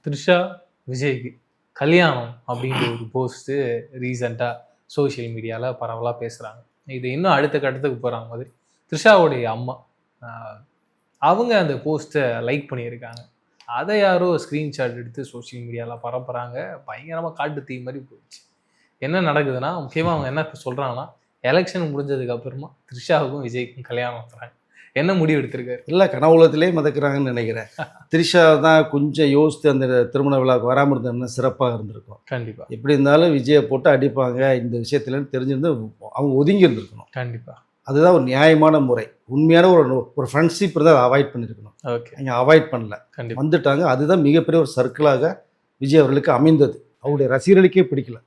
த்ரிஷா, விஜய்க்கு கல்யாணம் அப்படின்ற ஒரு போஸ்ட்டு ரீசென்ட்டாக சோஷியல் மீடியாவில் பரவலாக பேசுகிறாங்க. இது இன்னும் அடுத்த கட்டத்துக்கு போகிறாங்க மாதிரி. த்ரிஷாவுடைய அம்மா அ அவங்க அந்த போஸ்ட்டை லைக் பண்ணியிருக்காங்க. அதை யாரோ ஸ்க்ரீன்ஷாட் எடுத்து சோஷியல் மீடியாவில் பரப்புகிறாங்க. பயங்கரமாக காட்டு தீ மாதிரி போயிடுச்சு. என்ன நடக்குதுன்னா, முக்கியமாக அவங்க என்ன சொல்கிறாங்கன்னா, எலெக்ஷன் முடிஞ்சதுக்கு அப்புறமா த்ரிஷாவுக்கும் விஜய்க்கும் கல்யாணம் பண்ணுறாங்க. என்ன முடிவு எடுத்திருக்காரு? இல்லை, கனவுலத்திலே மிதக்கிறாங்கன்னு நினைக்கிறேன். த்ரிஷா தான் கொஞ்சம் யோசித்து அந்த திருமண விழாவுக்கு வராமல் இருந்தோம்னா சிறப்பாக இருந்திருக்கும். கண்டிப்பாக. எப்படி இருந்தாலும் விஜயை போட்டு அடிப்பாங்க இந்த விஷயத்துலன்னு தெரிஞ்சிருந்து அவங்க ஒதுங்கி இருந்திருக்கணும். கண்டிப்பாக. அதுதான் ஒரு நியாயமான முறை. உண்மையான ஒரு ஃப்ரெண்ட்ஷிப் இருந்தால் அதை அவாய்ட் பண்ணியிருக்கணும். ஓகே. அவங்க அவாய்ட் பண்ணல, வந்துட்டாங்க. அதுதான் மிகப்பெரிய ஒரு சர்க்கிளாக விஜய் அவர்களுக்கு அமைந்தது. அவருடைய ரசிகர்களுக்கே பிடிக்கல.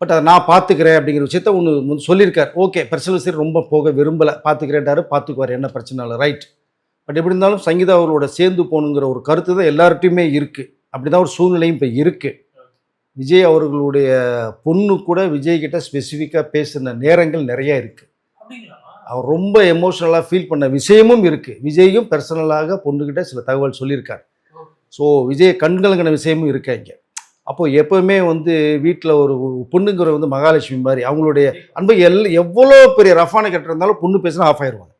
பட் அதை நான் பார்த்துக்கிறேன் அப்படிங்கிற விஷயத்த ஒன்று சொல்லியிருக்கார். ஓகே, பர்சனல் சரி ரொம்ப போக விரும்பலை, பார்த்துக்கிறேன்டாரு, பார்த்துக்குவார், என்ன பிரச்சனை இல்லை, ரைட். பட் எப்படி இருந்தாலும் சங்கீதா அவர்களோட சேர்ந்து போகணுங்கிற ஒரு கருத்து தான் எல்லார்ட்டையுமே இருக்குது. அப்படி தான் ஒரு சூழ்நிலையும் இப்போ இருக்குது. விஜய் அவர்களுடைய பொண்ணு கூட விஜய்கிட்ட ஸ்பெசிஃபிக்காக பேசின நேரங்கள் நிறைய இருக்குது. அவர் ரொம்ப எமோஷ்னலாக ஃபீல் பண்ண விஷயமும் இருக்குது. விஜயும் பர்சனலாக பொண்ணுக்கிட்ட சில தகவல் சொல்லியிருக்கார். ஸோ விஜய் கண்கலங்கின விஷயமும் இருக்கா இங்கே. அப்போது எப்போவுமே வீட்டில் ஒரு பொண்ணுங்கிற மகாலட்சுமி மாதிரி அவங்களுடைய அன்பை எவ்வளோ பெரிய ரஃபான கெட்ட இருந்தாலும் பொண்ணு பேசினா ஆஃப் ஆயிடுவாங்க.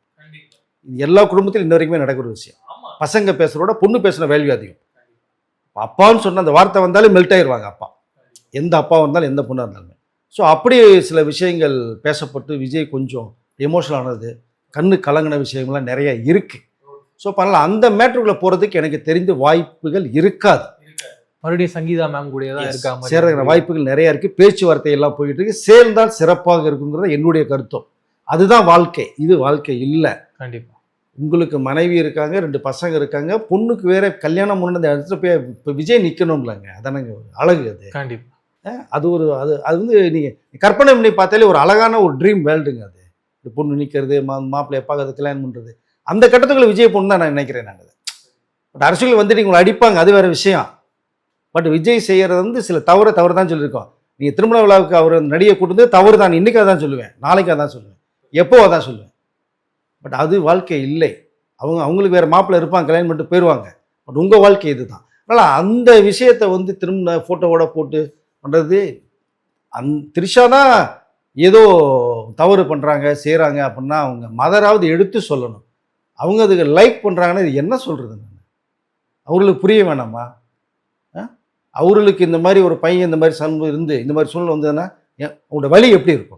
இது எல்லா குடும்பத்திலும் இன்ன வரைக்குமே நடக்கிற விஷயம். பசங்க பேசுகிறோட பொண்ணு பேசுகிற வேல்யூ அதிகம். அப்பான்னு சொன்ன அந்த வார்த்தை வந்தாலும் மெல்ட் ஆயிடுவாங்க அப்பா, எந்த அப்பா இருந்தாலும் எந்த பொண்ணாக இருந்தாலுமே. ஸோ அப்படி சில விஷயங்கள் பேசப்பட்டு விஜய் கொஞ்சம் எமோஷனல் ஆனது, கண்ணு கலங்கின விஷயங்கள்லாம் நிறைய இருக்குது. ஸோ பரவாயில்ல, அந்த மேட்ருக்குள்ளே போகிறதுக்கு எனக்கு தெரிந்த வாய்ப்புகள் இருக்காது. மறுபடியும் சங்கீதா மேம் கூட தான் இருக்காங்க, சேர்கிற வாய்ப்புகள் நிறைய இருக்குது. பேச்சுவார்த்தை எல்லாம் போயிட்டு இருக்கு. சேர்ந்தால் சிறப்பாக இருக்குங்கிறது என்னுடைய கருத்தம். அதுதான் வாழ்க்கை. இது வாழ்க்கை இல்லை. கண்டிப்பாக. உங்களுக்கு மனைவி இருக்காங்க, 2 பசங்க இருக்காங்க, பொண்ணுக்கு வேற கல்யாணம் முன்னே இடத்துல போய் இப்போ விஜய் நிற்கணும்லங்க. அதானங்க ஒரு அழகு. அது கண்டிப்பாக. அது ஒரு அது நீங்கள் கற்பனை பண்ணி பார்த்தாலே ஒரு அழகான ஒரு ட்ரீம் வேர்ல்டுங்க. அது பொண்ணு நிற்கிறது, மாப்பிள்ளை பார்க்கறது, கல்யாணம் பண்ணுறது, அந்த கட்டத்துக்குள்ள விஜய் பொண்ணு தான் நான் நினைக்கிறேன். நாங்கள் பட் அரசியல் வந்துட்டு உங்களை அடிப்பாங்க, அது வேறு விஷயம். பட் விஜய் செய்கிறது சில தவறு தான் சொல்லியிருக்கோம். நீங்கள் திருமண விழாவுக்கு அவர் நடிகை கூட்டு தவறு தான். இன்றைக்கி அதான் சொல்லுவேன், நாளைக்கு அதான் சொல்லுவேன், எப்போ அதான் சொல்லுவேன். பட் அது வாழ்க்கை இல்லை. அவங்களுக்கு வேறு மாப்பிள்ளை இருப்பாங்க, கல்யாணம் பண்ணிட்டு போயிடுவாங்க. பட் உங்கள் வாழ்க்கை இது தான். அதனால் அந்த விஷயத்தை திரும்ப ஃபோட்டோவோட போட்டு பண்ணுறது, த்ரிஷா தான் ஏதோ தவறு பண்ணுறாங்க செய்கிறாங்க அப்படின்னா அவங்க மதராவது எடுத்து சொல்லணும். அவங்க அதுக்கு லைக் பண்ணுறாங்கன்னா இது என்ன சொல்கிறது? நான் அவங்களுக்கு புரிய வேணாமா? அவர்களுக்கு இந்த மாதிரி ஒரு பையன் இந்த மாதிரி சம்பவம் இருந்து இந்த மாதிரி சூழ்நிலை வந்ததுன்னா அவங்களோட வழி எப்படி இருக்கும்?